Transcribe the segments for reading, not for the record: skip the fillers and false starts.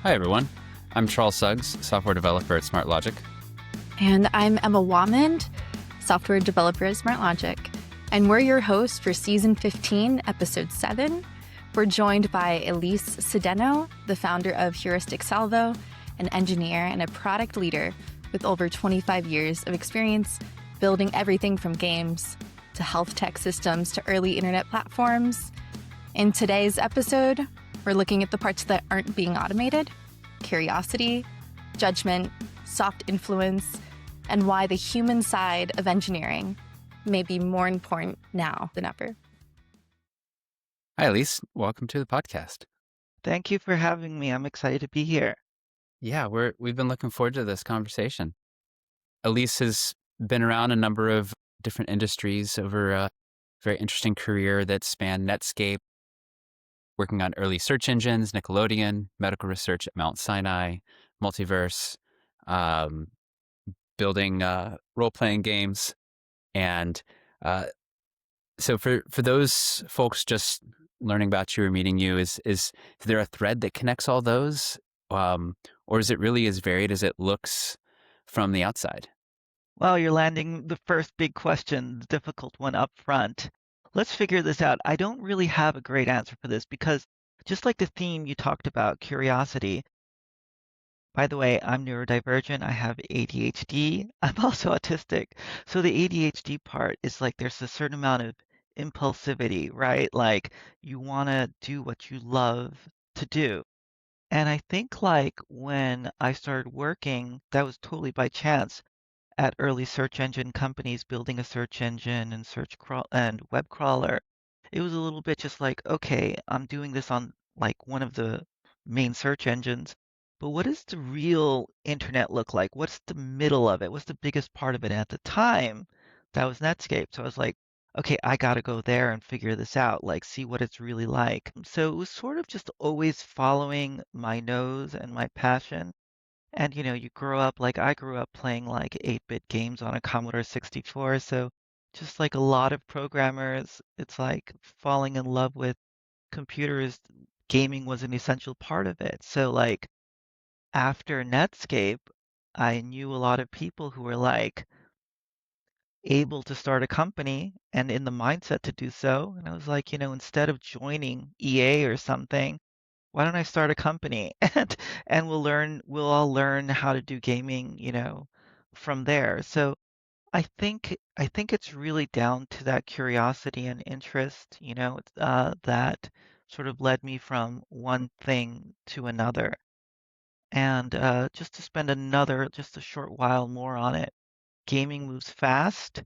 Hi, everyone. I'm Charles Suggs, software developer at SmartLogic. And I'm Emma Whamond, software developer at SmartLogic. And we're your hosts for Season 15, Episode 7. We're joined by Ellyse Cedeno, the founder of Heuristic Salvo, an engineer and a product leader with over 25 years of experience building everything from games to health tech systems to early internet platforms. In today's episode, we're looking at the parts that aren't being automated: curiosity, judgment, soft influence, and why the human side of engineering may be more important now than ever. Hi, Ellyse. Welcome to the podcast. Thank you for having me. I'm excited to be here. Yeah, we've been looking forward to this conversation. Ellyse has been around a number of different industries over a very interesting career that spanned Netscape, working on early search engines, Nickelodeon, medical research at Mount Sinai, multiverse, building role-playing games. And so for those folks just learning about you or meeting you, is there a thread that connects all those? Or is it really as varied as it looks from the outside? Well, you're landing the first big question, the difficult one up front. Let's figure this out. I don't really have a great answer for this because just like the theme you talked about, curiosity. By the way, I'm neurodivergent. I have ADHD. I'm also autistic. So the ADHD part is like there's a certain amount of impulsivity, right? Like you want to do what you love to do. And I think like when I started working, that was totally by chance at early search engine companies building a search engine and and web crawler. It was a little bit just like, okay, I'm doing this on like one of the main search engines, but what does the real internet look like? What's the middle of it? What's the biggest part of it? At the time, that was Netscape. So I was like, okay, I got to go there and figure this out, like see what it's really like. So it was sort of just always following my nose and my passion. And you grow up like I grew up playing like 8-bit games on a Commodore 64. So just like a lot of programmers, it's like falling in love with computers. Gaming was an essential part of it. So like after Netscape, I knew a lot of people who were like able to start a company and in the mindset to do so. And I was like, instead of joining EA or something, why don't I start a company and we'll all learn how to do gaming, from there. So I think it's really down to that curiosity and interest, that sort of led me from one thing to another. And just to spend just a short while more on it, gaming moves fast.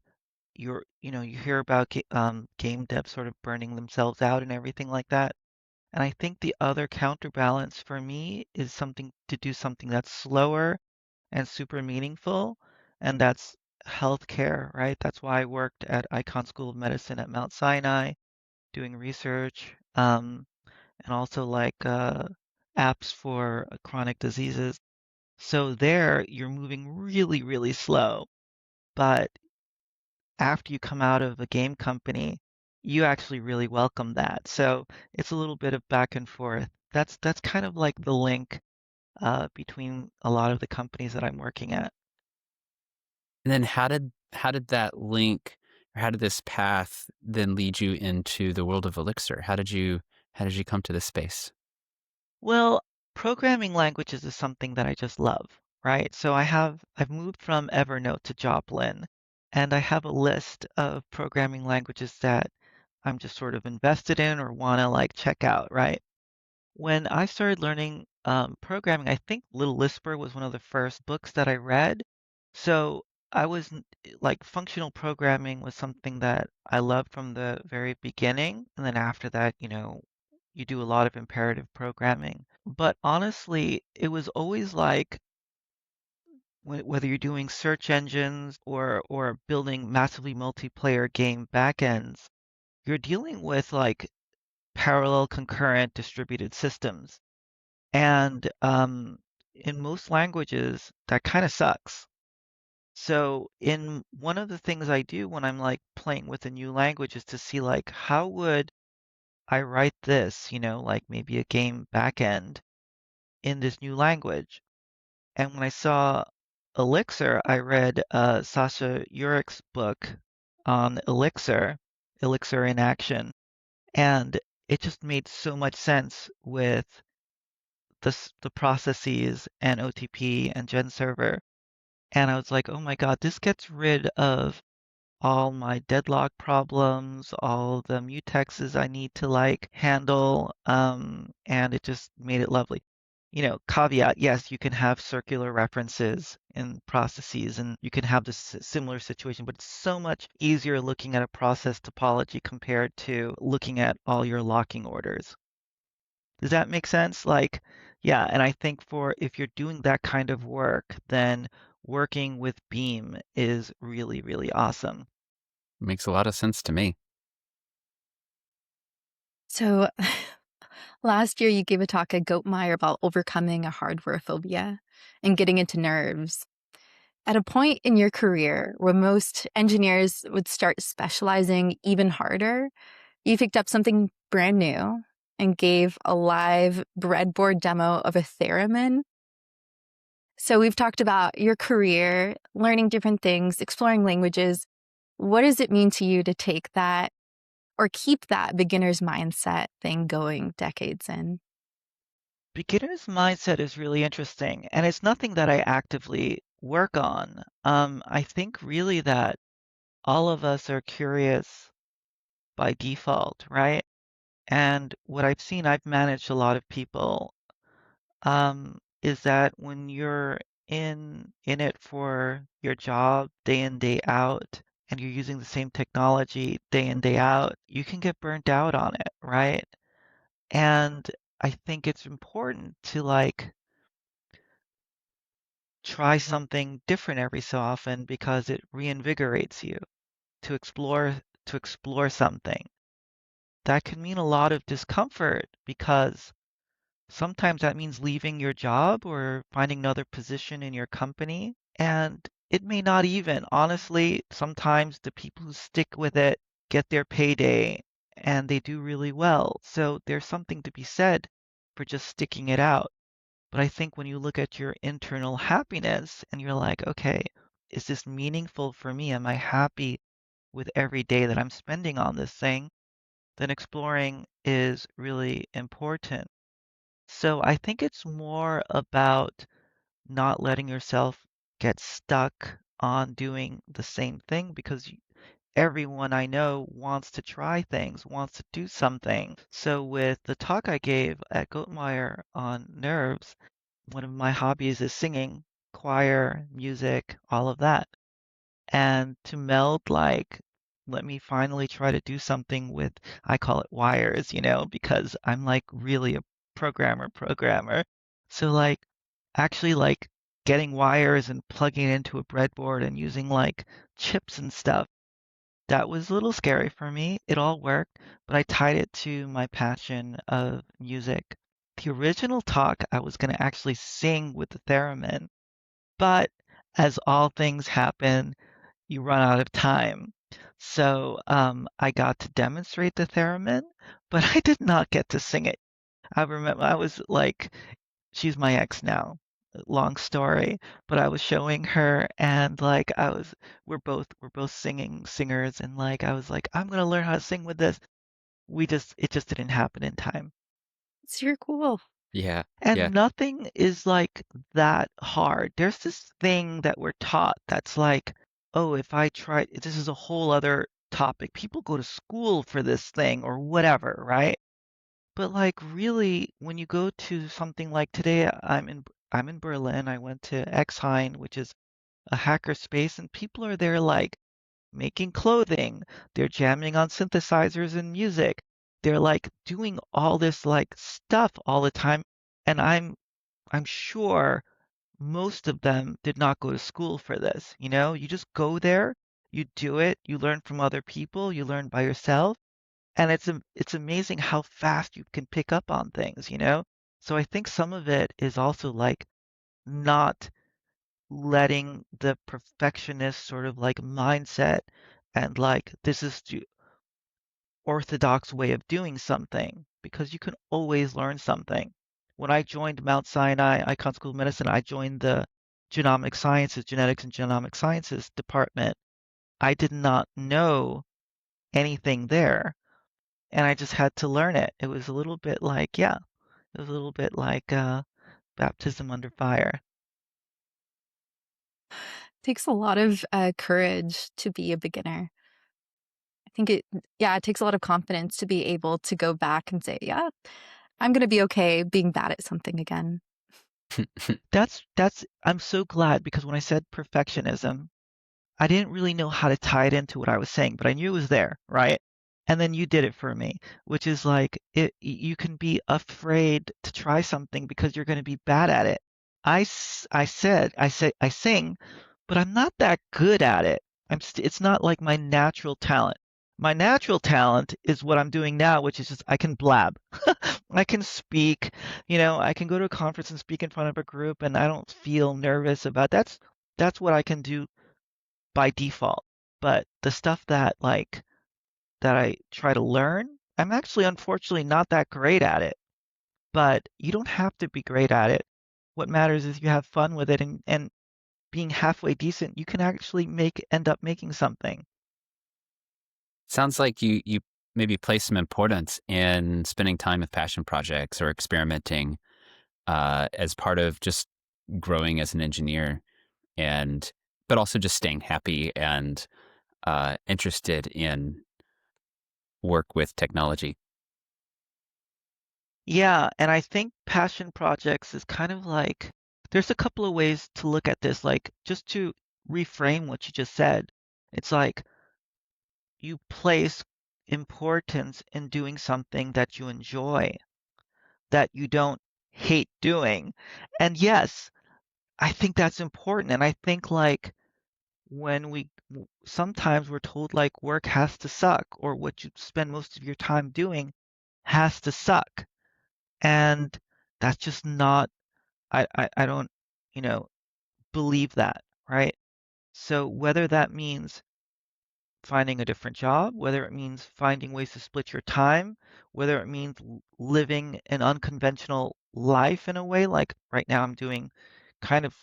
You hear about game devs sort of burning themselves out and everything like that. And I think the other counterbalance for me is something to do something that's slower and super meaningful, and that's healthcare, right? That's why I worked at Icahn School of Medicine at Mount Sinai doing research, and also like apps for chronic diseases. So there, you're moving really, really slow, but after you come out of a game company, you actually really welcome that. So it's a little bit of back and forth. That's kind of like the link between a lot of the companies that I'm working at. And then how did that link, or how did this path then lead you into the world of Elixir? How did you come to this space? Well, programming languages is something that I just love, right? So I've moved from Evernote to Joplin, and I have a list of programming languages that I'm just sort of invested in or want to like check out, right? When I started learning programming, I think Little Lisper was one of the first books that I read. So I was like functional programming was something that I loved from the very beginning. And then after that, you do a lot of imperative programming. But honestly, it was always like whether you're doing search engines or building massively multiplayer game backends, you're dealing with like parallel concurrent distributed systems. And in most languages, that kind of sucks. So in one of the things I do when I'm like playing with a new language is to see like how would I write this, like maybe a game backend in this new language. And when I saw Elixir, I read Sasha Urich's book on Elixir, Elixir in Action, and it just made so much sense with the processes and OTP and Gen Server. And I was like, oh my God, this gets rid of all my deadlock problems, all the mutexes I need to like handle, and it just made it lovely. Caveat, yes, you can have circular references in processes and you can have this similar situation, but it's so much easier looking at a process topology compared to looking at all your locking orders. Does that make sense? Like, yeah, and I think for if you're doing that kind of work, then working with Beam is really, really awesome. Makes a lot of sense to me. So last year you gave a talk at Goatmeyer about overcoming a hardware phobia and getting into nerves. At a point in your career where most engineers would start specializing even harder, you picked up something brand new and gave a live breadboard demo of a theremin. So we've talked about your career, learning different things, exploring languages. What does it mean to you to take that or keep that beginner's mindset thing going decades in? Beginner's mindset is really interesting, and it's nothing that I actively work on. I think really that all of us are curious by default, right? And what I've seen, I've managed a lot of people, is that when you're in it for your job day in, day out, and you're using the same technology day in, day out, you can get burnt out on it, right? And I think it's important to like try something different every so often because it reinvigorates you to explore something. That can mean a lot of discomfort because sometimes that means leaving your job or finding another position in your company. And it may not even. Honestly, sometimes the people who stick with it get their payday and they do really well. So there's something to be said for just sticking it out. But I think when you look at your internal happiness and you're like, okay, is this meaningful for me? Am I happy with every day that I'm spending on this thing? Then exploring is really important. So I think it's more about not letting yourself get stuck on doing the same thing because everyone I know wants to try things, wants to do something. So with the talk I gave at Goatmeyer on nerves, one of my hobbies is singing, choir, music, all of that. And to meld like, let me finally try to do something with, I call it wires, because I'm like really a programmer. So like actually like getting wires and plugging it into a breadboard and using like chips and stuff. That was a little scary for me. It all worked, but I tied it to my passion of music. The original talk, I was going to actually sing with the theremin, but as all things happen, you run out of time. So I got to demonstrate the theremin, but I did not get to sing it. I remember I was like, she's my ex now. Long story, but I was showing her and like we're both singers and like I was like, I'm gonna learn how to sing with this. It just didn't happen in time. Super cool. Yeah. Yeah. And nothing is like that hard. There's this thing that we're taught that's like, oh, if I try, this is a whole other topic. People go to school for this thing or whatever, right? But like really, when you go to something like today, I'm in Berlin. I went to Exheim, which is a hacker space, and people are there like making clothing. They're jamming on synthesizers and music. They're like doing all this like stuff all the time. And I'm sure most of them did not go to school for this. You just go there, you do it, you learn from other people, you learn by yourself, and it's amazing how fast you can pick up on things. So I think some of it is also like not letting the perfectionist sort of like mindset and like this is the orthodox way of doing something because you can always learn something. When I joined Mount Sinai Icahn School of Medicine, I joined the genomic sciences, genetics and genomic sciences department. I did not know anything there, and I just had to learn it. It was a little bit like, yeah, it was a little bit like baptism under fire. Takes a lot of courage to be a beginner. I think it takes a lot of confidence to be able to go back and say, yeah, I'm going to be okay being bad at something again. I'm so glad because when I said perfectionism, I didn't really know how to tie it into what I was saying, but I knew it was there, right? And then you did it for me, which is like you can be afraid to try something because you're going to be bad at it. I sing, but I'm not that good at it. It's not like my natural talent. My natural talent is what I'm doing now, which is just I can blab. I can speak, I can go to a conference and speak in front of a group and I don't feel nervous about that's what I can do by default. But the stuff that I try to learn, I'm actually unfortunately not that great at it. But you don't have to be great at it. What matters is you have fun with it and being halfway decent, you can actually end up making something. Sounds like you maybe place some importance in spending time with passion projects or experimenting as part of just growing as an engineer, and but also just staying happy and interested in work with technology. Yeah, and I think passion projects is kind of like there's a couple of ways to look at this, like just to reframe what you just said. It's like you place importance in doing something that you enjoy, that you don't hate doing. And yes, I think that's important. And I think like when sometimes we're told like work has to suck or what you spend most of your time doing has to suck. And that's just not, I don't, you know, believe that, right? So whether that means finding a different job, whether it means finding ways to split your time, whether it means living an unconventional life in a way, like right now I'm doing kind of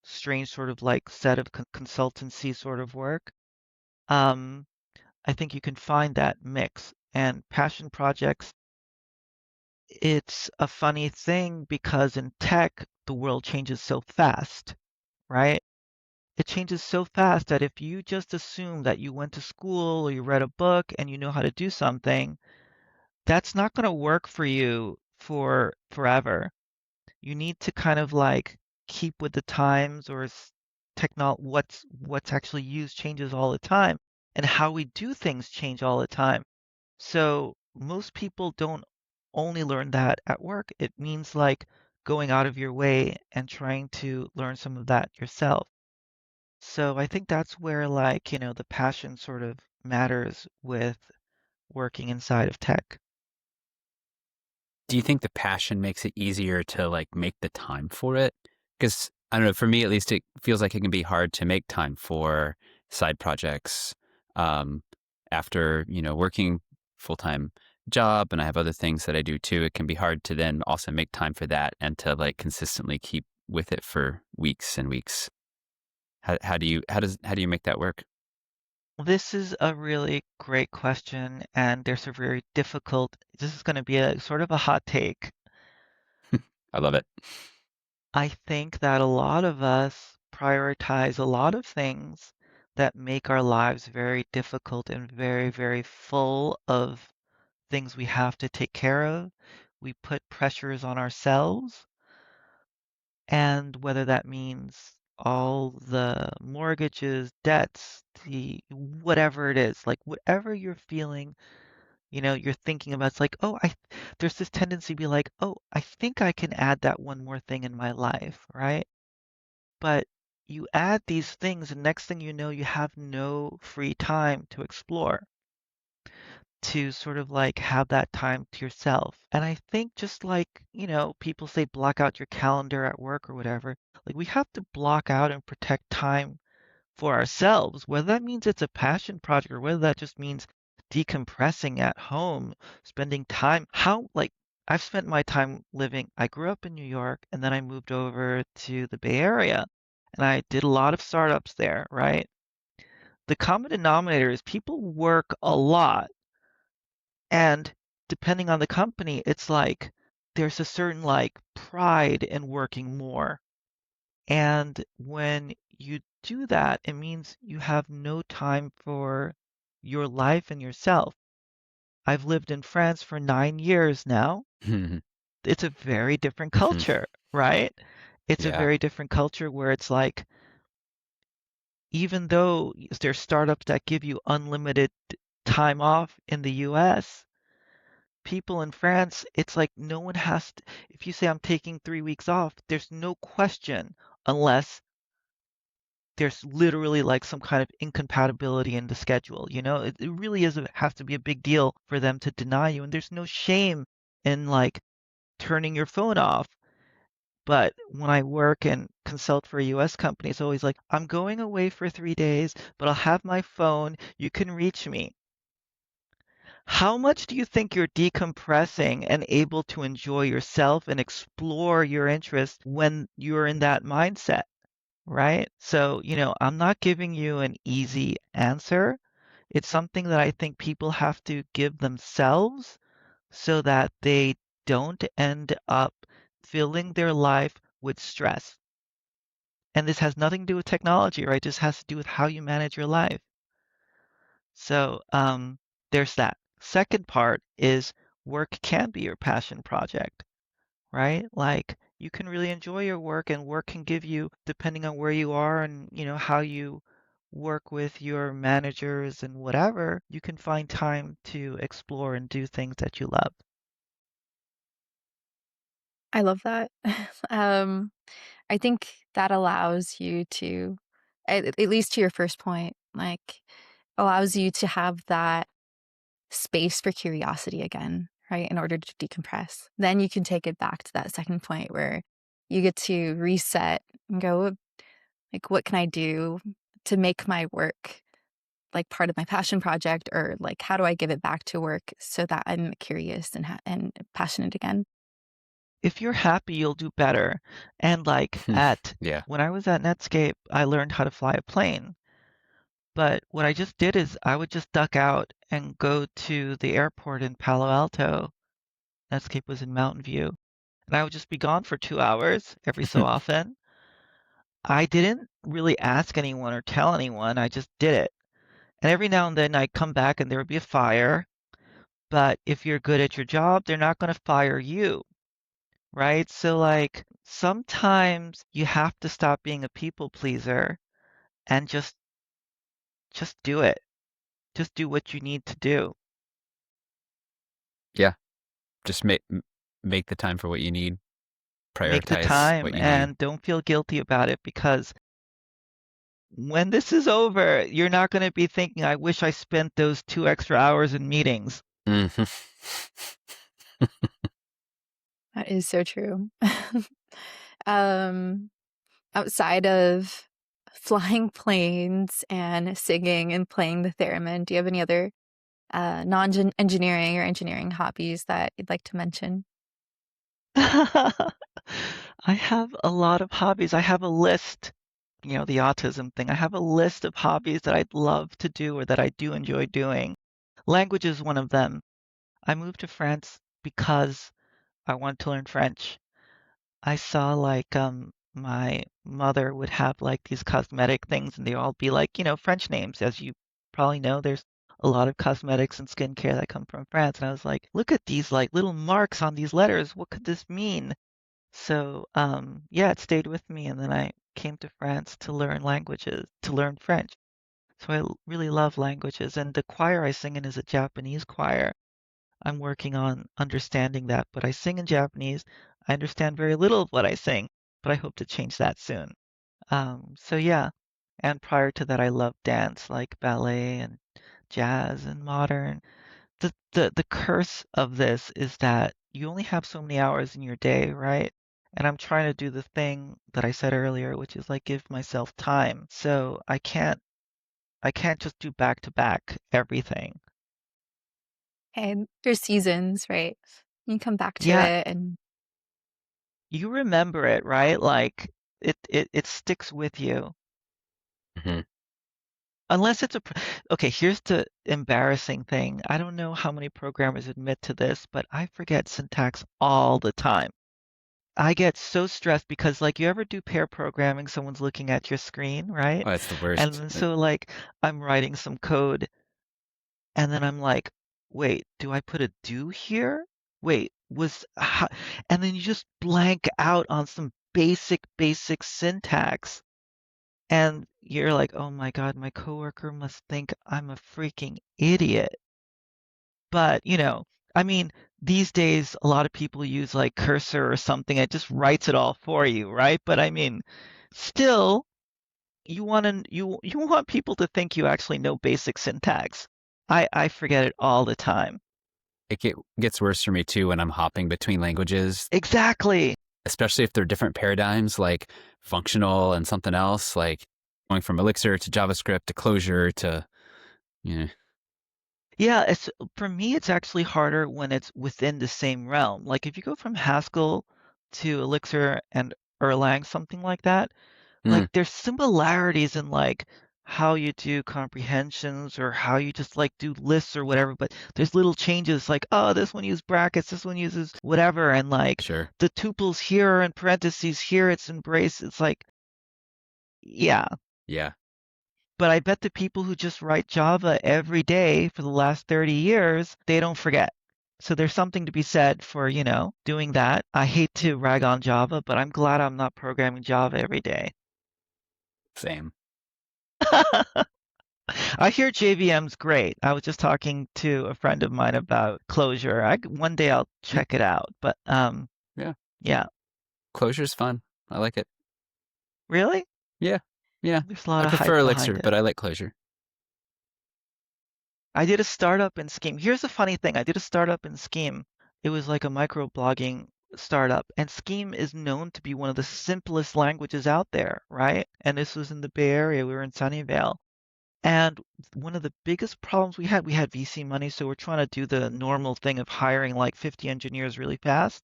strange sort of like set of consultancy sort of work. Um, I think you can find that mix. And passion projects, it's a funny thing because in tech, the world changes so fast, right? It changes so fast that if you just assume that you went to school or you read a book and you know how to do something, that's not going to work for you for forever. You need to kind of like keep with the times or what's actually used changes all the time and how we do things change all the time. So most people don't only learn that at work. It means like going out of your way and trying to learn some of that yourself. So I think that's where like, the passion sort of matters with working inside of tech. Do you think the passion makes it easier to like make the time for it? Because I don't know, for me at least, it feels like it can be hard to make time for side projects um, after working full time job, and I have other things that I do too. It can be hard to then also make time for that and to like consistently keep with it for weeks and weeks. How do you make that work? This is a really great question, and there's a very difficult, this is going to be a sort of a hot take. I love it. I think that a lot of us prioritize a lot of things that make our lives very difficult and very, very full of things we have to take care of. We put pressures on ourselves, and whether that means all the mortgages, debts, the whatever it is, like whatever you're feeling, you're thinking about, it's like, oh, there's this tendency to be like, oh, I think I can add that one more thing in my life, right? But you add these things, and next thing you know, you have no free time to explore, to sort of like have that time to yourself. And I think just like, people say block out your calendar at work or whatever, like we have to block out and protect time for ourselves, whether that means it's a passion project or whether that just means decompressing at home, spending time. How, like, I've spent my time living, I grew up in New York and then I moved over to the Bay Area and I did a lot of startups there, right? The common denominator is people work a lot, and depending on the company, it's like there's a certain like pride in working more. And when you do that, it means you have no time for your life and yourself. I've lived in France for 9 years now. Mhm. It's a very different Mhm. culture, right? It's a Yeah. very different culture where it's like, even though there's startups that give you unlimited time off in the US, people in France, it's like no one has to, if you say I'm taking 3 weeks off, there's no question unless there's literally like some kind of incompatibility in the schedule. It really has to be a big deal for them to deny you. And there's no shame in like turning your phone off. But when I work and consult for a US company, it's always like, I'm going away for 3 days, but I'll have my phone. You can reach me. How much do you think you're decompressing and able to enjoy yourself and explore your interests when you're in that mindset, right? So, I'm not giving you an easy answer. It's something that I think people have to give themselves so that they don't end up filling their life with stress. And this has nothing to do with technology, right? This has to do with how you manage your life. So there's that. Second part is work can be your passion project, right? Like you can really enjoy your work and work can give you, depending on where you are and how you work with your managers and whatever, you can find time to explore and do things that you love. I love that. um, I think that allows you to, at least to your first point, like allows you to have that space for curiosity again, right? In order to decompress. Then you can take it back to that second point where you get to reset and go, like, what can I do to make my work like part of my passion project? Or like, how do I give it back to work so that I'm curious and passionate again? If you're happy, you'll do better. And like at Yeah. when I was at Netscape, I learned how to fly a plane. But what I just did is I would just duck out and go to the airport in Palo Alto. Netscape was in Mountain View. And I would just be gone for 2 hours every so often. I didn't really ask anyone or tell anyone. I just did it. And every now and then I'd come back and there would be a fire. But if you're good at your job, they're not going to fire you, right? So like sometimes you have to stop being a people pleaser and just do it. Just do what you need to do. Yeah. Just make the time for what you need. Make the Prioritize time what you need. and don't feel guilty about it because when this is over, you're not going to be thinking, I wish I spent those 2 extra hours in meetings. Mhm. That is so true. um, Outside of flying planes and singing and playing the theremin, do you have any other non-engineering or engineering hobbies that you'd like to mention? I have a lot of hobbies. I have a list, the autism thing. I have a list of hobbies that I'd love to do or that I do enjoy doing. Language is one of them. I moved to France because I wanted to learn French. I saw like my mother would have like these cosmetic things and they all be like, French names. As you probably know, there's a lot of cosmetics and skincare that come from France. And I was like, look at these like little marks on these letters. What could this mean? So yeah, it stayed with me and then I came to France to learn languages, to learn French. So really love languages and the choir I sing in is a Japanese choir. I'm working on understanding that, but I sing in Japanese. I understand very little of what I sing, but I hope to change that soon. So yeah, and prior to that, I loved dance like ballet and jazz and modern. The curse of this is that you only have so many hours in your day, right? And I'm trying to do the thing that I said earlier, which is like give myself time. So I can't just do back to back everything. And there's seasons, right? You come back to Yeah, it and you remember it, right? Like it sticks with you. Mhm. Unless it's okay, here's the embarrassing thing. I don't know how many programmers admit to this, but I forget syntax all the time. I get so stressed because like you ever do pair programming, someone's looking at your screen, right? Oh, it's the And worst. then so like I'm writing some code and then I'm like, wait, do I put a do here? Wait, and then you just blank out on some basic syntax. And you're like, oh my God, my coworker must think I'm a freaking idiot. But, I mean, these days, a lot of people use like Cursor or something. It just writes it all for you, right? But I mean, still, you want people to think you actually know basic syntax. I forget it all the time. Gets worse for me too when I'm hopping between languages, Exactly. especially if they're different paradigms, like functional and something else, like going from Elixir to JavaScript to Clojure to, you know, Yeah, for me, it's actually harder when it's within the same realm. Like if you go from Haskell to Elixir and Erlang, something like that, mm, like there's similarities in like how you do comprehensions or how you just like do lists or whatever, but there's little changes like, oh, this one uses brackets, this one uses whatever, and like sure. the tuples here are in parentheses, here it's in brace. It's like, yeah. Yeah. But I bet the people who just write Java every day for the last 30 years, they don't forget. So there's something to be said for, doing that. I hate to rag on Java, but I'm glad I'm not programming Java every day. Same. I hear JVM's great. I was just talking to a friend of mine about Clojure. One day I'll Mm, check it out. But yeah. yeah. Clojure's fun. I like it. Really? Yeah. Yeah. There's a lot I of hype prefer behind Elixir, it. but I like Clojure. I did a startup in Scheme. Here's the funny thing. I did a startup in Scheme. It was like a microblogging startup, and Scheme is known to be one of the simplest languages out there, right? And this was in the Bay Area. We were in Sunnyvale. And one of the biggest problems we had VC money, so we're trying to do the normal thing of hiring like 50 engineers really fast.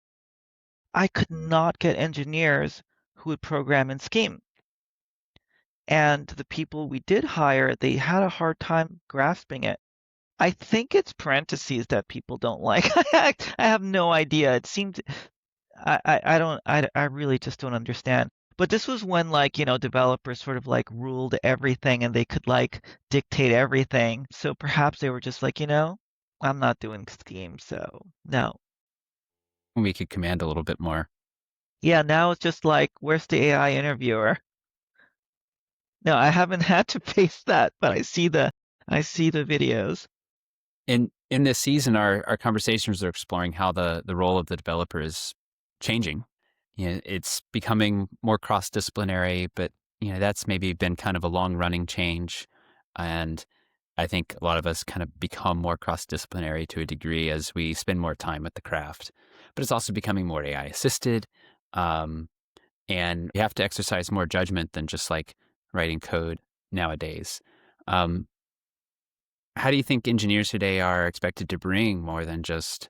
I could not get engineers who would program in Scheme. And the people we did hire, they had a hard time grasping it. I think it's parentheses that people don't like. I have no idea. It seemed I don't I really just don't understand. But this was when like, developers sort of like ruled everything and they could like dictate everything. So perhaps they were just like, I'm not doing Scheme, so no. We could command a little bit more. Yeah, now it's just like, where's the AI interviewer? No, I haven't had to face that, but I see the videos. In this season, our conversations are exploring how the role of the developer is changing. It's becoming more cross-disciplinary, but that's maybe been kind of a long-running change. And I think a lot of us kind of become more cross-disciplinary to a degree as we spend more time with the craft. But it's also becoming more AI assisted. And you have to exercise more judgment than just like writing code nowadays. Um, how do you think engineers today are expected to bring more than just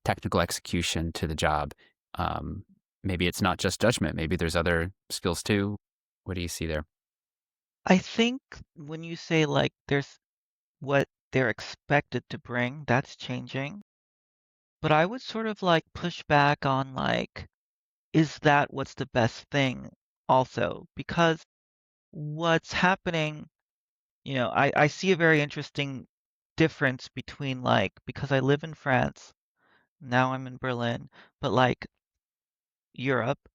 technical execution to the job? Um, Maybe it's not just judgment. Maybe there's other skills too. What do you see there? I think when you say like there's what they're expected to bring, that's changing. But I would sort of like push back on like, is that what's the best thing also? Because what's happening, I see a very interesting difference between like, because I live in France, now I'm in Berlin, but like Europe,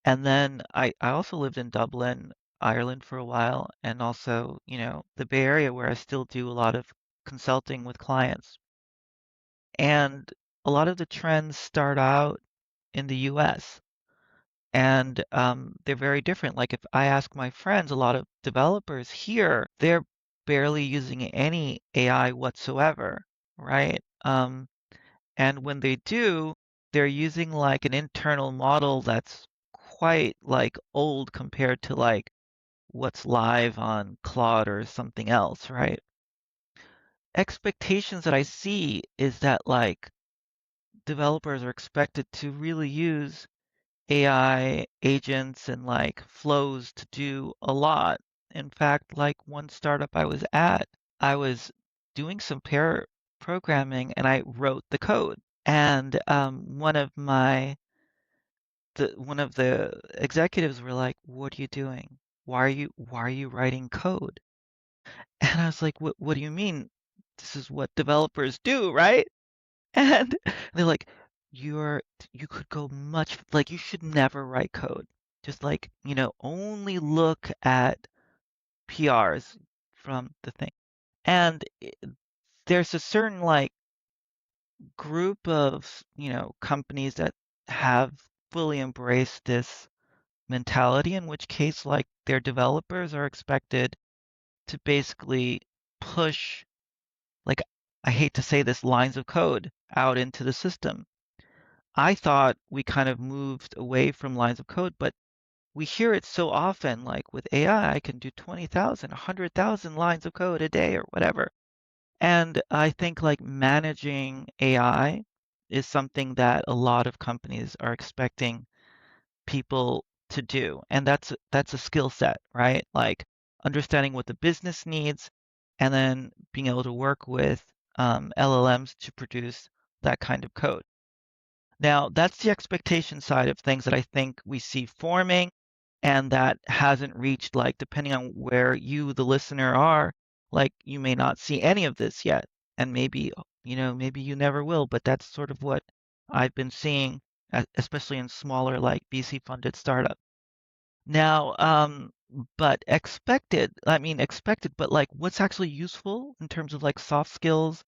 and then I also lived in Dublin, Ireland for a while, and also, the Bay Area where I still do a lot of consulting with clients. And a lot of the trends start out in the US and they're very different. Like if I ask my friends, a lot of developers here, they're barely using any AI whatsoever, right? And when they do, they're using like an internal model that's quite like old compared to like what's live on Claude or something else, right? Expectations that I see is that like developers are expected to really use AI agents and like flows to do a lot. In fact, like one startup I was at, I was doing some pair programming and I wrote the code. And one of the executives were like, "What are you doing? Why are you writing code?" And I was like, "What do you mean? This is what developers do, right?" And they're like, "You're you could go much like you should never write code. Just like, only look at PRs from the thing." And there's a certain like group of, companies that have fully embraced this mentality, in which case like their developers are expected to basically push, like, I hate to say this, lines of code out into the system. I thought we kind of moved away from lines of code, but we hear it so often, like with AI, I can do 20,000, 100,000 lines of code a day or whatever. And I think like managing AI is something that a lot of companies are expecting people to do. And that's a skill set, right? Like understanding what the business needs and then being able to work with LLMs to produce that kind of code. Now, that's the expectation side of things that I think we see forming and that hasn't reached, like, depending on where you, the listener, are, like, you may not see any of this yet. And maybe, maybe you never will, but that's sort of what I've been seeing, especially in smaller, like, VC funded startups. Now, but expected, but like what's actually useful in terms of like soft skills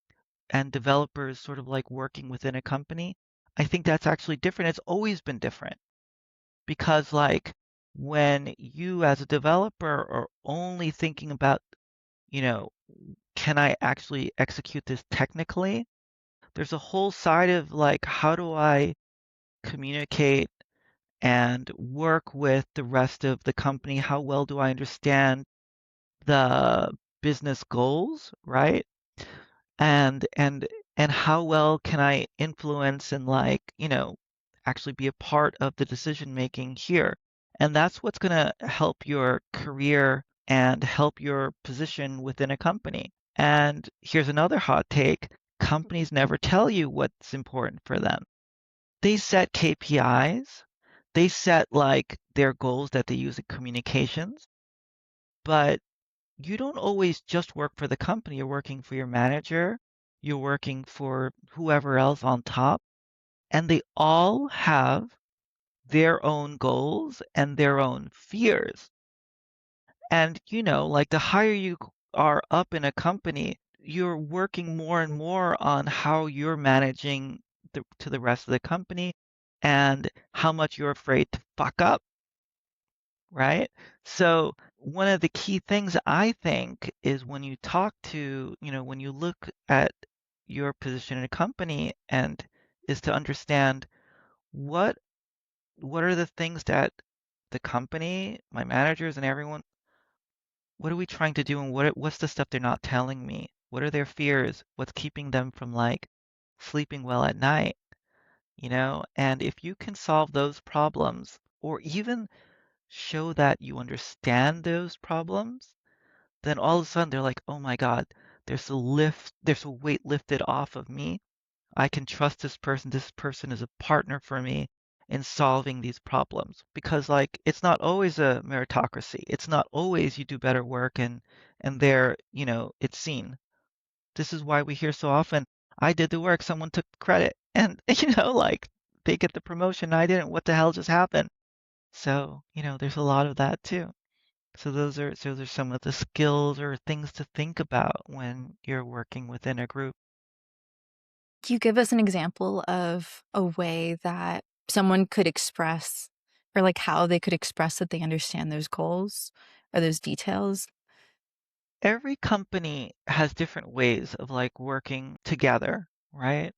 and developers sort of like working within a company, I think that's actually different. It's always been different because like when you as a developer are only thinking about, you know, can I actually execute this technically? There's a whole side of like, how do I communicate and work with the rest of the company? How well do I understand the business goals, right? And how well can I influence and like, actually be a part of the decision making here? And that's what's going to help your career and help your position within a company. And here's another hot take. Companies never tell you what's important for them. They set KPIs, they set like their goals that they use in communications, but you don't always just work for the company. You're working for your manager, you're working for whoever else on top, and they all have their own goals and their own fears. And, like the higher you are up in a company, you're working more and more on how you're managing to the rest of the company and how much you're afraid to fuck up, right? So one of the key things I think is when you talk to, when you look at your position in a company and is to understand what what are the things that the company, my managers and everyone, what are we trying to do and what's the stuff they're not telling me? What are their fears? What's keeping them from like sleeping well at night, And if you can solve those problems or even show that you understand those problems, then all of a sudden they're like, oh my God, there's a weight lifted off of me. I can trust this person. This person is a partner for me in solving these problems. Because like it's not always a meritocracy. It's not always you do better work and there, it's seen. This is why we hear so often, I did the work, someone took credit. And like they get the promotion, I didn't. What the hell just happened? So, there's a lot of that too. So those are some of the skills or things to think about when you're working within a group. Can you give us an example of a way that someone could express or like how they could express that they understand those goals or those details? Every company has different ways of like working together, right?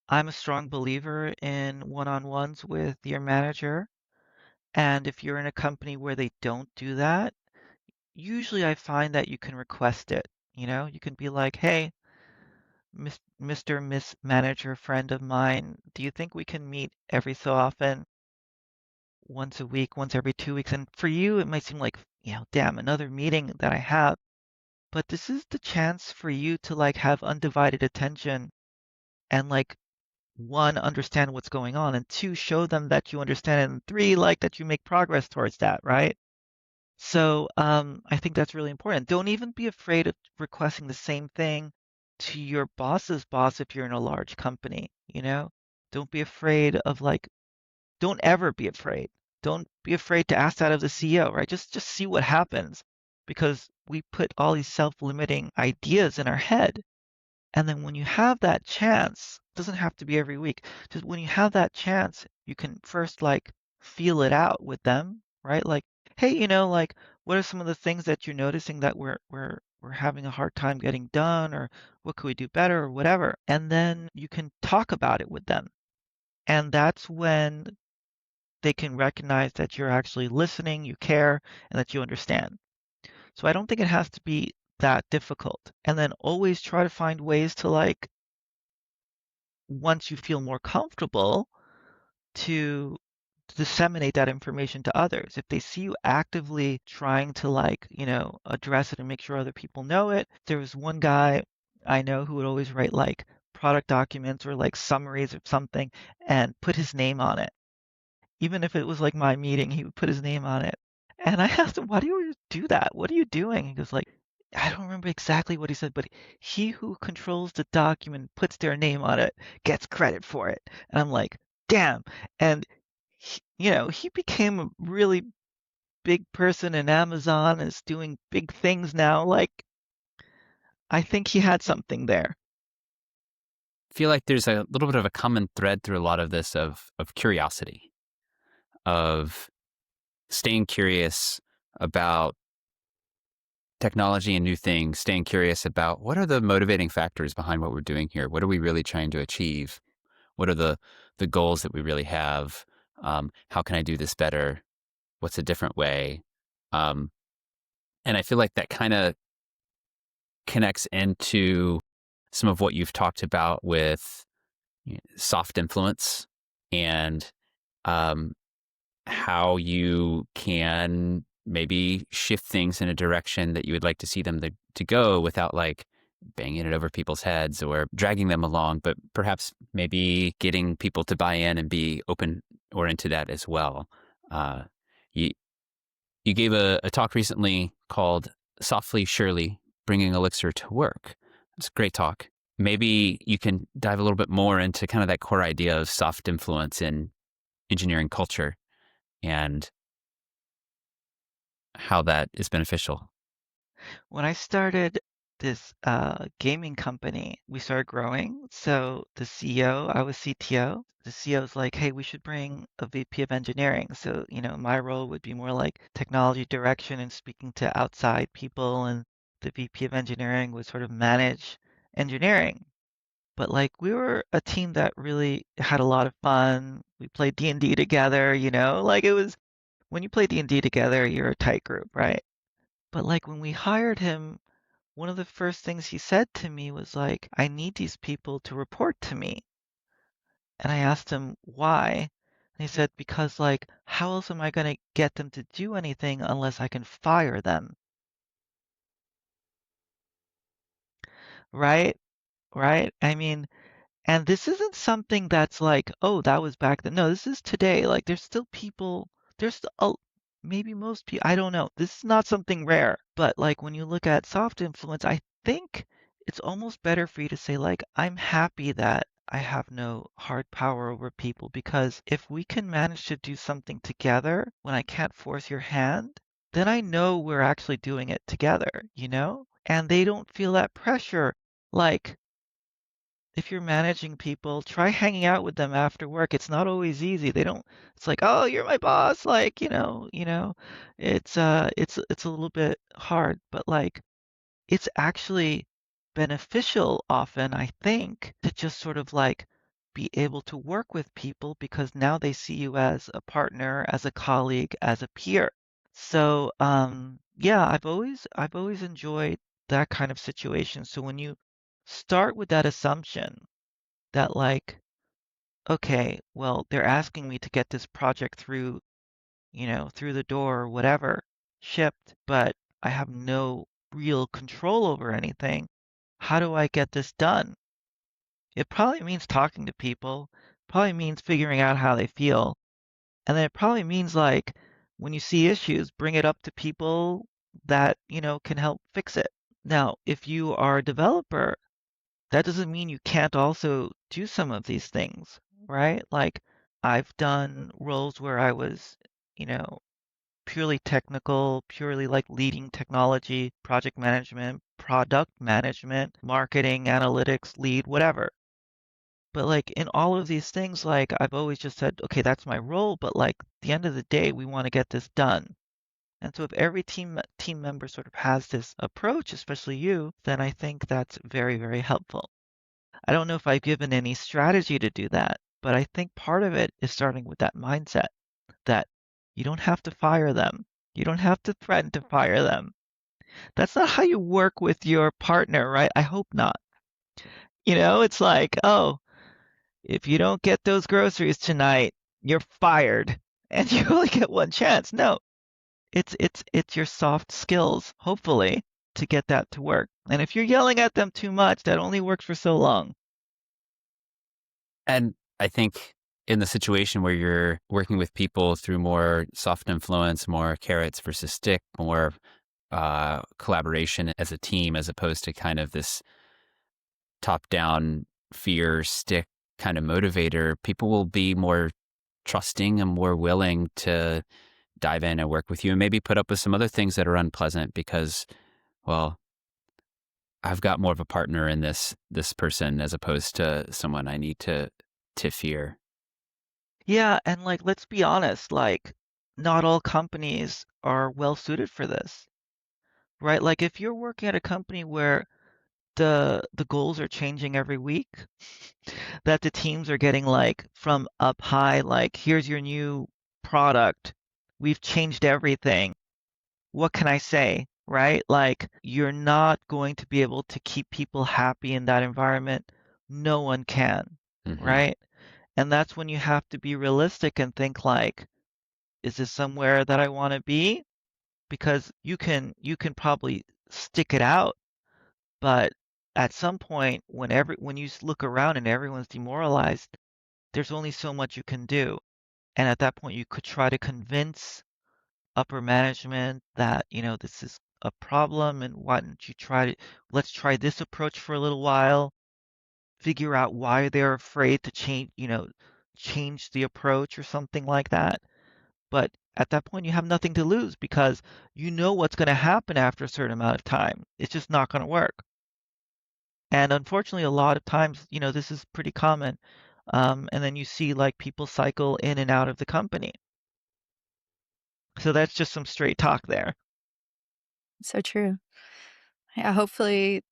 I'm a strong believer in one-on-ones with your manager. And if you're in a company where they don't do that, usually I find that you can request it. You can be like, hey, Mr. Miss Manager friend of mine, do you think we can meet every so often, once a week, once every 2 weeks? And for you, it might seem like, damn, another meeting that I have. But this is the chance for you to like have undivided attention and like one, understand what's going on, and two, show them that you understand, and three, like that you make progress towards that, right? So I think that's really important. Don't even be afraid of requesting the same thing to your boss's boss if you're in a large company, you know? Don't be afraid of like, don't ever be afraid. Don't be afraid to ask that of the CEO, right? Just see what happens because we put all these self-limiting ideas in our head. And then when you have that chance, it doesn't have to be every week. Just when you have that chance, you can first like feel it out with them, right? Like, hey, like what are some of the things that you're noticing that we're having a hard time getting done, or what could we do better, or whatever. And then you can talk about it with them. And that's when they can recognize that you're actually listening, you care, and that you understand. So I don't think it has to be that difficult. And then always try to find ways to like, once you feel more comfortable, to disseminate that information to others. If they see you actively trying to like, address it and make sure other people know it. There was one guy I know who would always write like product documents or like summaries of something and put his name on it. Even if it was like my meeting, he would put his name on it. And I asked him, why do you always do that? What are you doing? He goes like, I don't remember exactly what he said, but he who controls the document, puts their name on it, gets credit for it. And I'm like, damn. And he became a really big person in Amazon and is doing big things now. Like, I think he had something there. I feel like there's a little bit of a common thread through a lot of this of curiosity, of staying curious about technology and new things, staying curious about what are the motivating factors behind what we're doing here? What are we really trying to achieve? What are the goals that we really have? How can I do this better? What's a different way? And I feel like that kind of connects into some of what you've talked about with soft influence and how you can maybe shift things in a direction that you would like to see them to go without like banging it over people's heads or dragging them along, but perhaps maybe getting people to buy in and be open or into that as well. You gave a talk recently called Softly Surely, Bringing Elixir to Work. It's a great talk. Maybe you can dive a little bit more into kind of that core idea of soft influence in engineering culture and how that is beneficial. When I started this gaming company, we started growing. So the CEO, I was CTO. The CEO's like, hey, we should bring a VP of engineering. So, my role would be more like technology direction and speaking to outside people. And the VP of engineering would sort of manage engineering. But like we were a team that really had a lot of fun. We played D&D together, like it was when you play D&D together, you're a tight group, right? But like when we hired him, one of the first things he said to me was like, I need these people to report to me. And I asked him why. And he said, because like, how else am I going to get them to do anything unless I can fire them? Right? Right? I mean, and this isn't something that's like, oh, that was back then. No, this is today. Like, there's still people, there's maybe most people, I don't know. This is not something rare. But like when you look at soft influence, I think it's almost better for you to say, like, I'm happy that I have no hard power over people because if we can manage to do something together when I can't force your hand, then I know we're actually doing it together? And they don't feel that pressure. Like, if you're managing people, try hanging out with them after work. It's not always easy. They don't, it's like, oh, you're my boss. Like, it's a little bit hard, but like, it's actually beneficial often, I think, to just sort of like be able to work with people because now they see you as a partner, as a colleague, as a peer. So, yeah, I've always enjoyed that kind of situation. So when you start with that assumption that like, okay, well, they're asking me to get this project through, through the door or whatever, shipped, but I have no real control over anything. How do I get this done? It probably means talking to people, probably means figuring out how they feel. And then it probably means like when you see issues, bring it up to people that, can help fix it. Now, if you are a developer, that doesn't mean you can't also do some of these things, right? Like I've done roles where I was, you know, purely technical, purely like leading technology, project management, product management, marketing, analytics, lead, whatever. But like in all of these things, like I've always just said, okay, that's my role, but like at the end of the day, we want to get this done. And so if every team member sort of has this approach, especially you, then I think that's very, very helpful. I don't know if I've given any strategy to do that, but I think part of it is starting with that mindset that you don't have to fire them. You don't have to threaten to fire them. That's not how you work with your partner, right? I hope not. It's like, oh, if you don't get those groceries tonight, you're fired and you only get one chance. No, it's your soft skills, hopefully, to get that to work. And if you're yelling at them too much, that only works for so long. And I think in the situation where you're working with people through more soft influence, more carrots versus stick, more collaboration as a team, as opposed to kind of this top-down fear stick kind of motivator, people will be more trusting and more willing to dive in and work with you and maybe put up with some other things that are unpleasant because, well, I've got more of a partner in this person as opposed to someone I need to fear. Yeah, and like let's be honest, like not all companies are well suited for this, right? Like if you're working at a company where the goals are changing every week, that the teams are getting like from up high, like here's your new product. We've changed everything. What can I say, right? Like you're not going to be able to keep people happy in that environment. No one can, Hmm. right? And that's when you have to be realistic and think like, is this somewhere that I want to be? Because you can probably stick it out, but at some point when you look around and everyone's demoralized, there's only so much you can do. And at that point you could try to convince upper management that, this is a problem and why don't you let's try this approach for a little while, figure out why they're afraid to change the approach or something like that. But at that point, you have nothing to lose because you know what's going to happen after a certain amount of time. It's just not going to work. And unfortunately, a lot of times, this is pretty common. And then you see like people cycle in and out of the company. So that's just some straight talk there. So true. Yeah, hopefully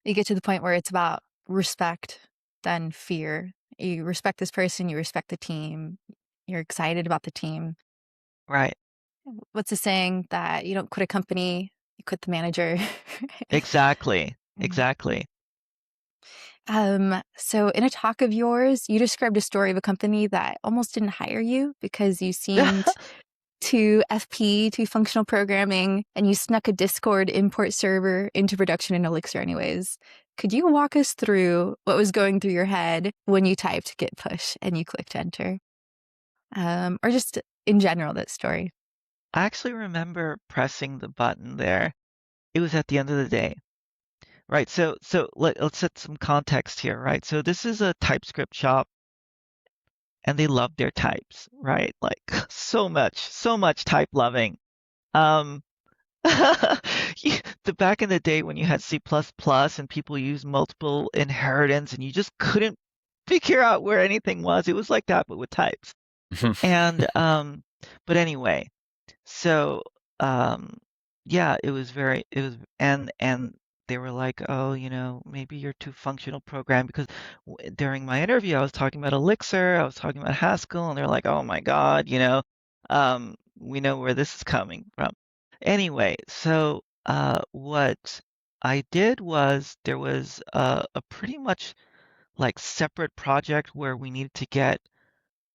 you get to the point where it's about respect than fear. You respect this person, you respect the team, you're excited about the team. Right. What's the saying that you don't quit a company, you quit the manager? Exactly. Mm. Exactly. So in a talk of yours, you described a story of a company that almost didn't hire you because you seemed too FP, too functional programming, and you snuck a Discord import server into production in Elixir anyways. Could you walk us through what was going through your head when you typed git push and you clicked enter? Or just in general, that story. I actually remember pressing the button there. It was at the end of the day. Right. So let's set some context here, right? So this is a TypeScript shop and they love their types, right? Like so much type loving. Um, the back in the day when you had C++ and people used multiple inheritance and you just couldn't figure out where anything was, it was like that, but with types. And but anyway, so yeah, and they were like, oh, maybe you're too functional program because during my interview I was talking about Elixir, I was talking about Haskell, and they're like, oh my God, we know where this is coming from. Anyway, so what I did was there was a pretty much like separate project where we needed to get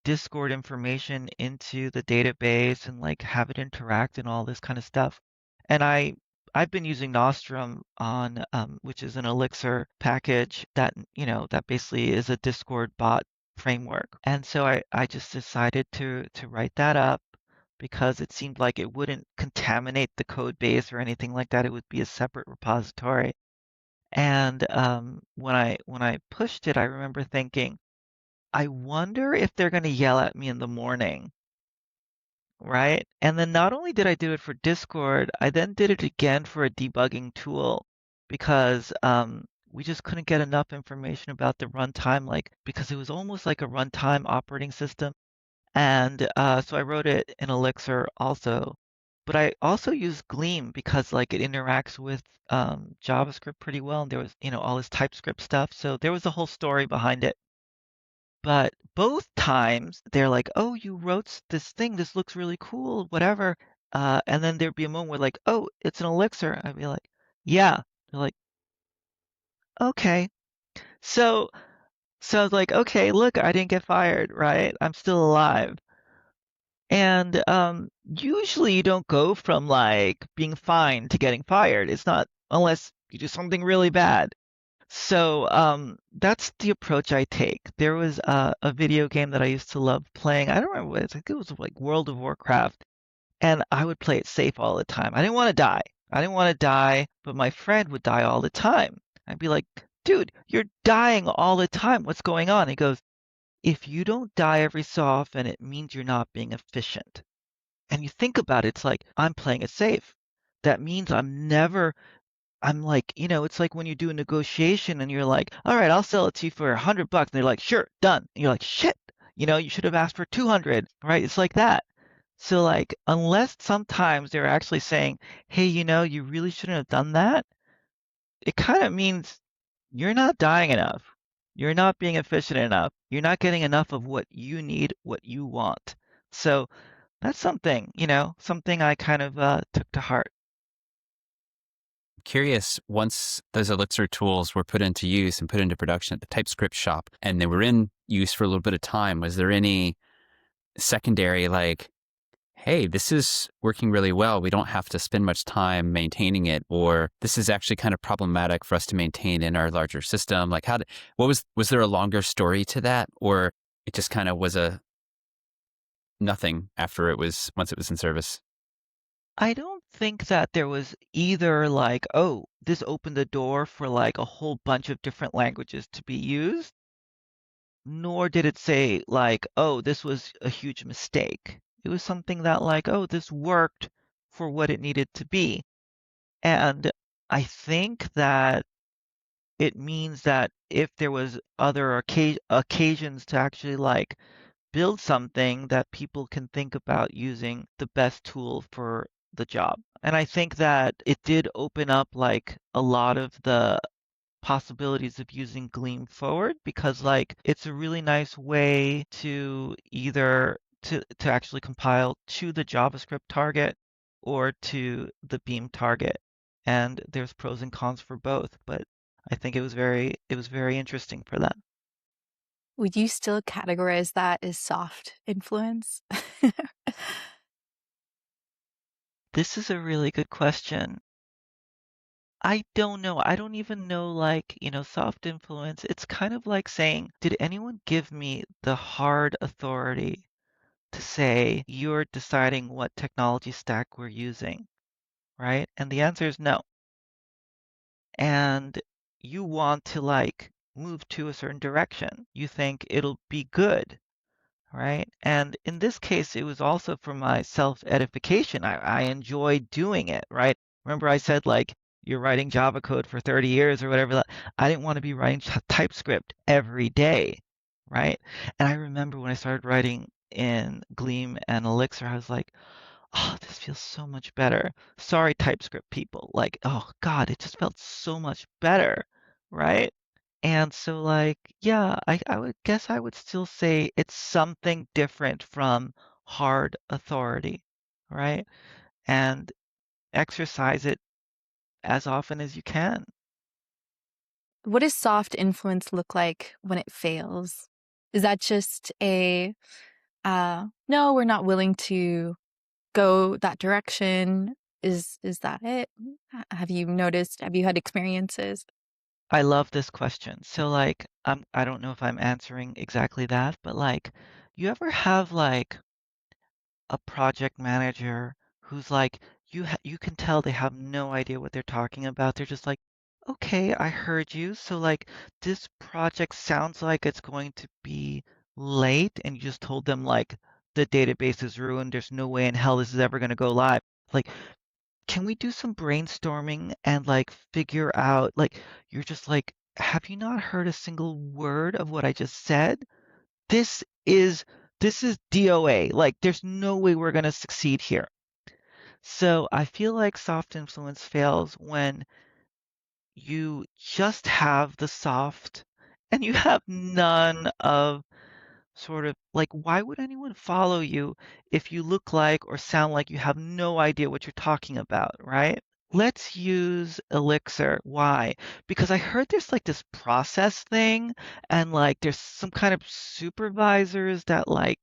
Discord information into the database and like have it interact and all this kind of stuff. And I've been using Nostrum on which is an Elixir package that that basically is a Discord bot framework. And so I just decided to write that up because it seemed like it wouldn't contaminate the code base or anything like that. It would be a separate repository. And when I pushed it, I remember thinking, I wonder if they're going to yell at me in the morning, right? And then not only did I do it for Discord, I then did it again for a debugging tool because we just couldn't get enough information about the runtime, like because it was almost like a runtime operating system. And so I wrote it in Elixir also. But I also use Gleam because like it interacts with JavaScript pretty well, and there was, all this TypeScript stuff. So there was a whole story behind it. But both times they're like, "Oh, you wrote this thing. This looks really cool, whatever." And then there'd be a moment where like, "Oh, it's an Elixir." I'd be like, "Yeah." They're like, "Okay." So so I was like, "Okay, look, I didn't get fired, right? I'm still alive." And usually you don't go from like being fined to getting fired. It's not unless you do something really bad. So that's the approach I take. There was a video game that I used to love playing. I don't remember what it was. I think it was like World of Warcraft, and I would play it safe all the time. I didn't want to die. I didn't want to die, but my friend would die all the time. I'd be like, dude, you're dying all the time. What's going on? He goes, if you don't die every so often, it means you're not being efficient. And you think about it, it's like, I'm playing it safe. That means I'm like, it's like when you do a negotiation and you're like, all right, I'll sell it to you for $100. And they're like, sure, done. And you're like, shit, you should have asked for 200, right? It's like that. So like, unless sometimes they're actually saying, hey, you really shouldn't have done that, it kind of means you're not dying enough. You're not being efficient enough. You're not getting enough of what you need, what you want. So that's something I kind of took to heart. Curious, once those Elixir tools were put into use and put into production at the TypeScript shop, and they were in use for a little bit of time, was there any secondary, like, hey, this is working really well, we don't have to spend much time maintaining it, or this is actually kind of problematic for us to maintain in our larger system? Like, was there a longer story to that, or it just kind of was a nothing once it was in service? I don't think that there was either like, oh, this opened the door for like a whole bunch of different languages to be used, nor did it say like, oh, this was a huge mistake. It was something that like, oh, this worked for what it needed to be. And I think that it means that if there was other occasions to actually like build something, that people can think about using the best tool for the job. And I think that it did open up like a lot of the possibilities of using Gleam forward because like it's a really nice way to either to actually compile to the JavaScript target or to the Beam target. And there's pros and cons for both, but I think it was very interesting for them. Would you still categorize that as soft influence? This is a really good question. I don't know. I don't even know, like, soft influence. It's kind of like saying, did anyone give me the hard authority to say you're deciding what technology stack we're using, right? And the answer is no. And you want to, like, move to a certain direction. You think it'll be good, right? And in this case, it was also for my self-edification. I enjoy doing it, right? Remember I said like you're writing Java code for 30 years or whatever. I didn't want to be writing TypeScript every day, right? And I remember when I started writing in Gleam and Elixir, I was like, oh, this feels so much better. Sorry, TypeScript people. Like, oh God, it just felt so much better, right? And so, like, yeah, I would guess I would still say it's something different from hard authority, right? And exercise it as often as you can. What does soft influence look like when it fails? Is that just a no, we're not willing to go that direction? Is that it? Have you noticed? Have you had experiences? I love this question. So like I don't know if I'm answering exactly that, but like you ever have like a project manager who's like you can tell they have no idea what they're talking about. They're just like, "Okay, I heard you. So like this project sounds like it's going to be late," and you just told them like the database is ruined. There's no way in hell this is ever going to go live. Like, can we do some brainstorming and like figure out like you're just like, "Have you not heard a single word of what I just said? This is this is DOA. Like, there's no way we're going to succeed here." So I feel like soft influence fails when you just have the soft and you have none of sort of like, why would anyone follow you if you look like or sound like you have no idea what you're talking about, right? Let's use Elixir. Why? Because I heard there's like this process thing and like there's some kind of supervisors that like,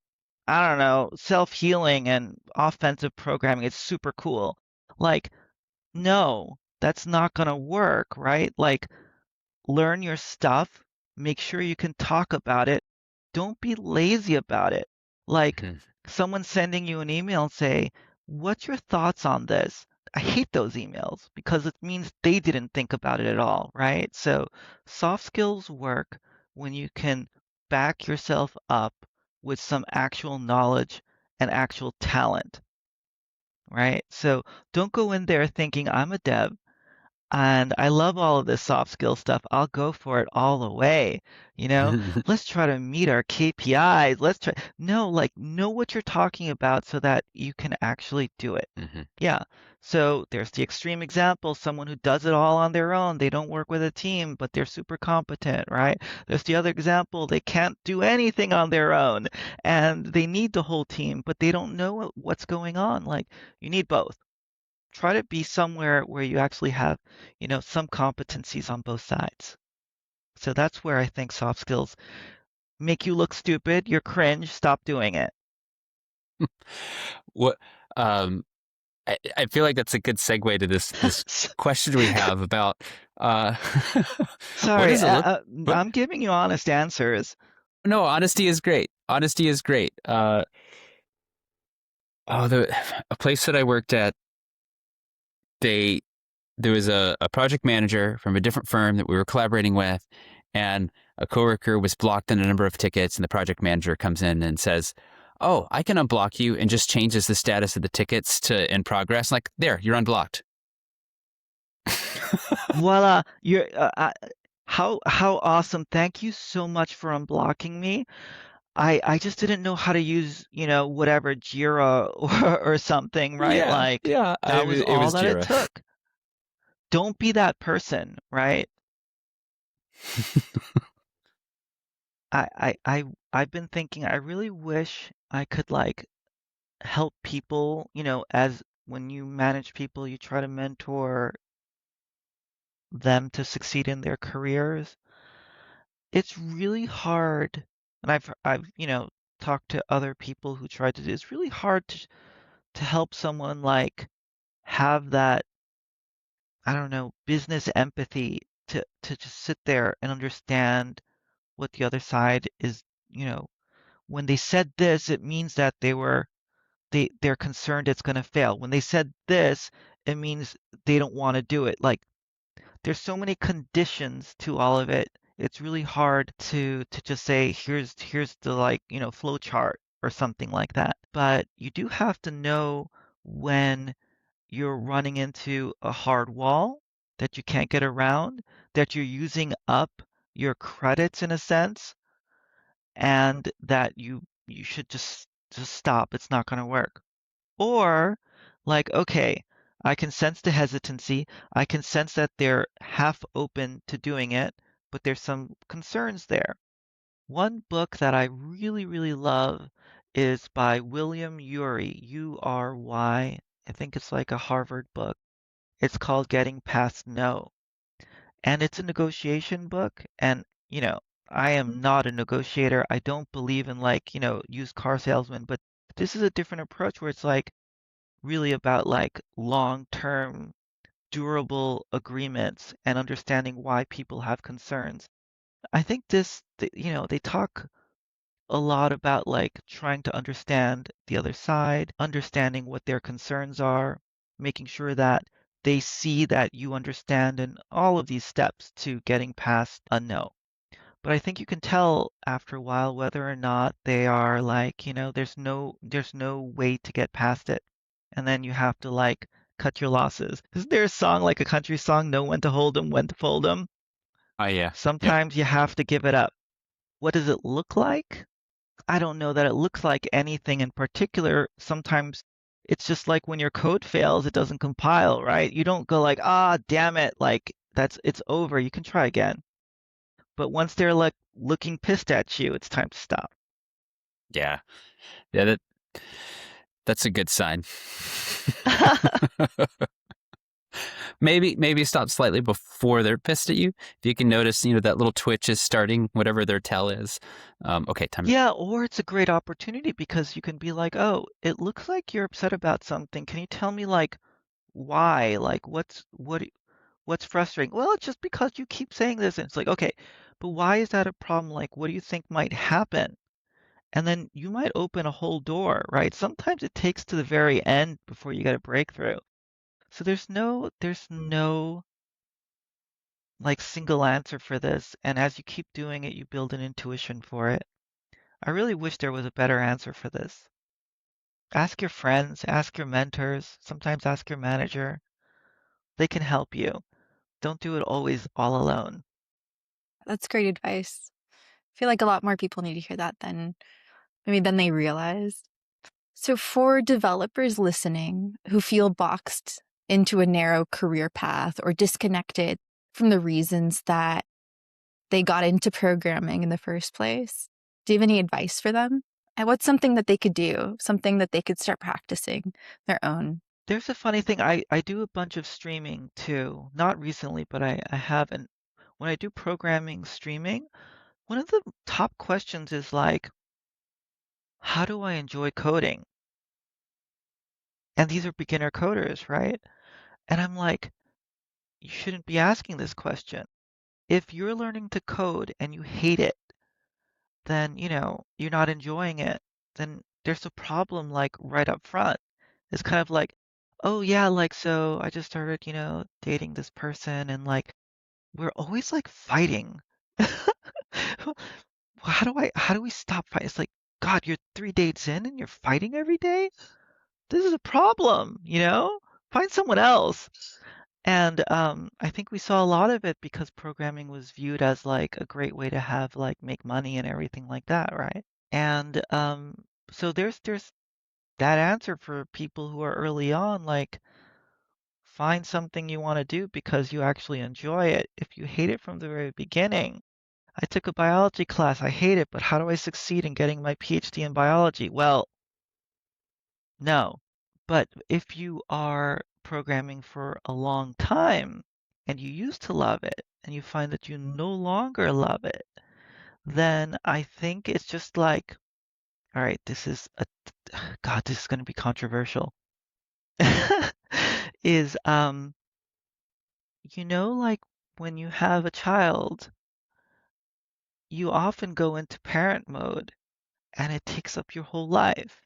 I don't know, self-healing and offensive programming. It's super cool. Like, no, that's not gonna work, right? Like, learn your stuff, make sure you can talk about it. Don't be lazy about it. Like Mhm. someone sending you an email and say, "What's your thoughts on this?" I hate those emails because it means they didn't think about it at all, right? So soft skills work when you can back yourself up with some actual knowledge and actual talent, right? So don't go in there thinking I'm a dev and I love all of this soft skill stuff. I'll go for it all the way. You know, let's try to meet our KPIs. Let's try. No, like know what you're talking about so that you can actually do it. Mhm. Yeah. So there's the extreme example, someone who does it all on their own. They don't work with a team, but they're super competent, right? There's the other example, they can't do anything on their own and they need the whole team, but they don't know what's going on. Like you need both. Try to be somewhere where you actually have, some competencies on both sides. So that's where I think soft skills make you look stupid, you're cringe, stop doing it. What um, I feel like that's a good segue to this question we have about uh, what Sorry, does it look? What? I'm giving you honest answers. No, honesty is great. Honesty is great. The a place that I worked at, they there was a project manager from a different firm that we were collaborating with, and a coworker was blocked in a number of tickets, and the project manager comes in and says, "Oh, I can unblock you," and just changes the status of the tickets to in progress. Like, there, you're unblocked. Voila, how awesome. Thank you so much for unblocking me. I just didn't know how to use, whatever Jira or something, right? Yeah, Like yeah. that was It all was that it Jira. took. Don't be that person, right? I've been thinking I really wish I could like help people, as when you manage people, you try to mentor them to succeed in their careers. It's really hard, and I've, talked to other people who tried to do it's really hard to help someone like have that, I don't know, business empathy to just sit there and understand what the other side is, you know, when they said this, it means that they're concerned it's going to fail. When they said this, it means they don't want to do it. Like there's so many conditions to all of it. It's really hard to just say here's the like, flow chart or something like that. But you do have to know when you're running into a hard wall that you can't get around, that you're using up your credits in a sense, and that you should just stop. It's not going to work. Or like, okay, I can sense the hesitancy. I can sense that they're half open to doing it, but there's some concerns there. One book that I really, really love is by William Ury, Ury. I think it's like a Harvard book. It's called Getting Past No. And it's a negotiation book. And, I am not a negotiator. I don't believe in like, used car salesman, but this is a different approach where it's like really about like long-term durable agreements and understanding why people have concerns. I think they talk a lot about like trying to understand the other side, understanding what their concerns are, making sure that they see that you understand, and all of these steps to getting past a no. But I think you can tell after a while whether or not they are like, there's no way to get past it. And then you have to like cut your losses. Isn't there a song like a country song, know when to hold 'em, when to fold 'em? Oh yeah. Yep. Sometimes you have to give it up. What does it look like? I don't know that it looks like anything in particular. Sometimes it's just like when your code fails, it doesn't compile, right? You don't go like, ah, damn it, like it's over. You can try again. But once they're like looking pissed at you, it's time to stop. Yeah. Yeah, that's a good sign. Maybe stop slightly before they're pissed at you. If you can notice, that little twitch is starting, whatever their tell is. Okay, time. Yeah, or it's a great opportunity because you can be like, oh, it looks like you're upset about something. Can you tell me like why? Like what's frustrating? Well, it's just because you keep saying this. And it's like, okay, but why is that a problem? Like, what do you think might happen? And then you might open a whole door, right? Sometimes it takes to the very end before you get a breakthrough. So there's no like single answer for this. And as you keep doing it, you build an intuition for it. I really wish there was a better answer for this. Ask your friends, ask your mentors, sometimes ask your manager. They can help you. Don't do it always all alone. That's great advice. I feel like a lot more people need to hear that than they realize. So, for developers listening who feel boxed into a narrow career path or disconnected from the reasons that they got into programming in the first place, do you have any advice for them? And what's something that they could do, something that they could start practicing their own? There's a funny thing. I do a bunch of streaming too. Not recently, but I have. And when I do programming streaming, one of the top questions is like, how do I enjoy coding? And these are beginner coders, right? And I'm like, you shouldn't be asking this question. If you're learning to code and you hate it, then, you're not enjoying it. Then there's a problem like right up front. It's kind of like, oh yeah, like so I just started, dating this person and like we're always like fighting. How do we stop fighting? It's like, God, you're 3 dates in and you're fighting every day? This is a problem, you know? Find someone else. And I think we saw a lot of it because programming was viewed as like a great way to have like make money and everything like that, right? And so there's that answer for people who are early on, like find something you want to do because you actually enjoy it. If you hate it from the very beginning, I took a biology class, I hate it, but how do I succeed in getting my PhD in biology? Well, no. But if you are programming for a long time and you used to love it and you find that you no longer love it, then I think it's just like, all right, God, this is going to be controversial. Is, like when you have a child, you often go into parent mode and it takes up your whole life,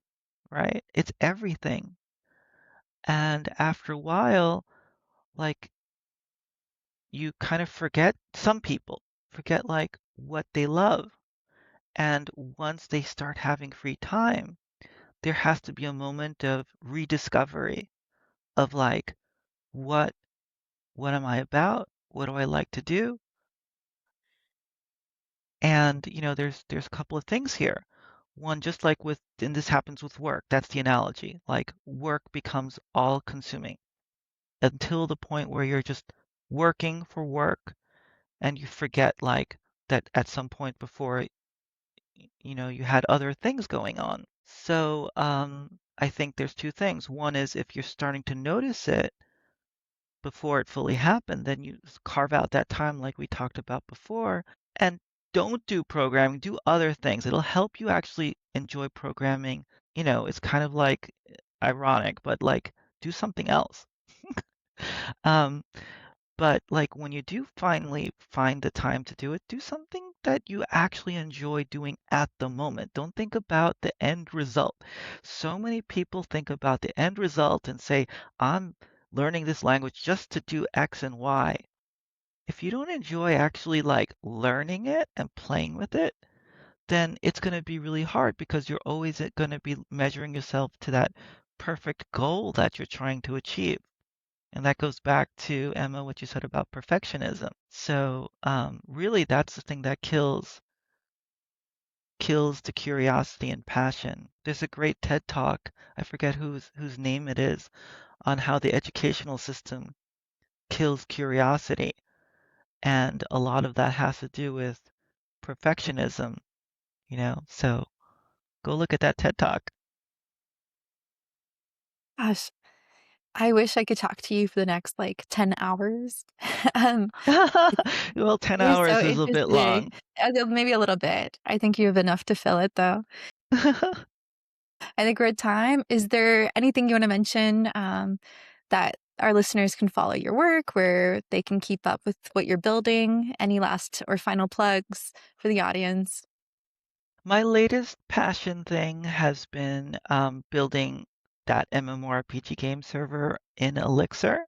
right? It's everything. And after a while, like you kind of forget, some people forget like what they love. And once they start having free time, there has to be a moment of rediscovery of like, what what am I about? What do I like to do? And there's a couple of things here. One, just like and this happens with work, that's the analogy. Like work becomes all consuming until the point where you're just working for work and you forget like that at some point before you had other things going on. So I think there's two things. One is if you're starting to notice it, before it fully happened, then you carve out that time like we talked about before, and don't do programming, do other things. It'll help you actually enjoy programming. It's kind of like ironic, but like do something else. Um, but like when you do finally find the time to do it, do something that you actually enjoy doing at the moment. Don't think about the end result. So many people think about the end result and say, I'm learning this language just to do X and Y. If you don't enjoy actually like learning it and playing with it, then it's going to be really hard because you're always going to be measuring yourself to that perfect goal that you're trying to achieve. And that goes back to, Emma, what you said about perfectionism. So really, that's the thing that kills the curiosity and passion. There's a great TED Talk, I forget whose name it is, on how the educational system kills curiosity. And a lot of that has to do with perfectionism, So go look at that TED Talk. Gosh, I wish I could talk to you for the next like 10 hours. um, Well, 10 you're so hours is a bit interesting. long. Maybe a little bit. I think you have enough to fill it though. I think we're at time. Is there anything you want to mention that our listeners can follow your work, where they can keep up with what you're building? Any last or final plugs for the audience? My latest passion thing has been building that MMORPG game server in Elixir.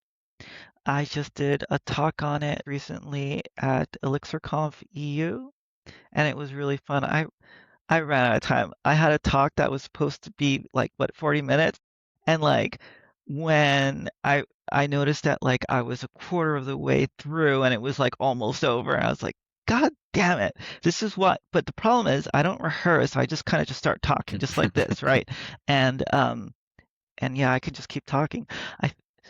I just did a talk on it recently at ElixirConf EU, and it was really fun. I ran out of time. I had a talk that was supposed to be like, what, 40 minutes? And like when I noticed that like I was a quarter of the way through and it was like almost over, and I was like, God damn it. This is what, but the problem is I don't rehearse. I just kind of just start talking just like this, right? And yeah, I could just keep talking.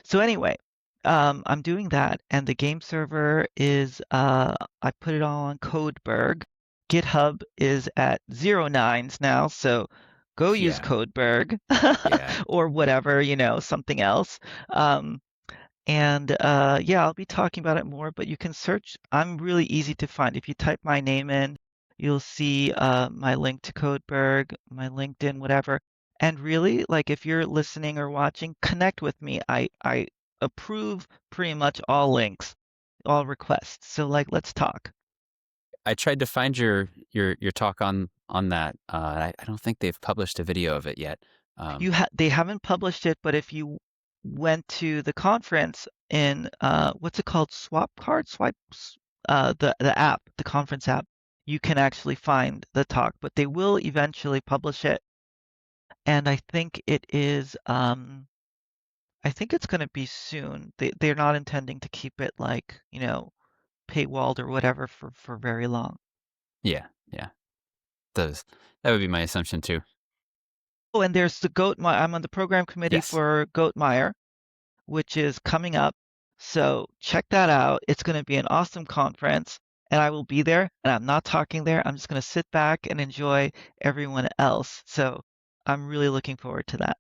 So anyway, I'm doing that, and the game server is I put it all on Codeberg. GitHub is at 0 nines now, so go use Yeah. Codeberg Yeah. or whatever, something else. And yeah, I'll be talking about it more, but you can search. I'm really easy to find. If you type my name in, you'll see my link to Codeberg, my LinkedIn, whatever. And really, like if you're listening or watching, connect with me. I approve pretty much all links, all requests. So like, let's talk. I tried to find your talk on that. I don't think they've published a video of it yet. They haven't published it, but if you went to the conference in what's it called? The app, the conference app, you can actually find the talk, but they will eventually publish it. And I think it's going to be soon. They're not intending to keep it like, paywalled or whatever for very long. Yeah. That would be my assumption too. Oh, and there's the Goatmeyer. I'm on the program committee Yes. for Goatmeyer, which is coming up. So check that out. It's going to be an awesome conference, and I will be there. And I'm not talking there. I'm just going to sit back and enjoy everyone else. So I'm really looking forward to that.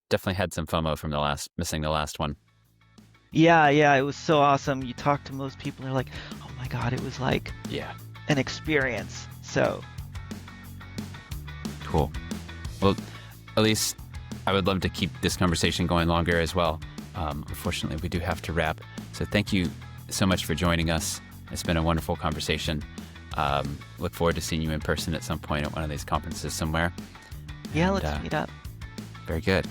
Definitely had some FOMO from missing the last one. Yeah, it was so awesome. You talk to most people, they're like, "Oh my God, it was like an experience." So cool. Well, Ellyse, I would love to keep this conversation going longer as well. Unfortunately, we do have to wrap. So thank you so much for joining us. It's been a wonderful conversation. Look forward to seeing you in person at some point at one of these conferences somewhere. Yeah, let's meet up. Very good.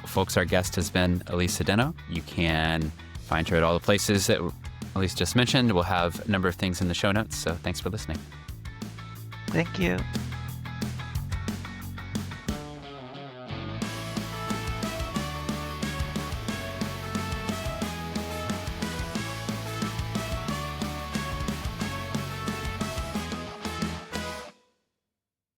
Folks, our guest has been Ellyse Cedeno. You can find her at all the places that Ellyse just mentioned. We'll have a number of things in the show notes. So thanks for listening. Thank you.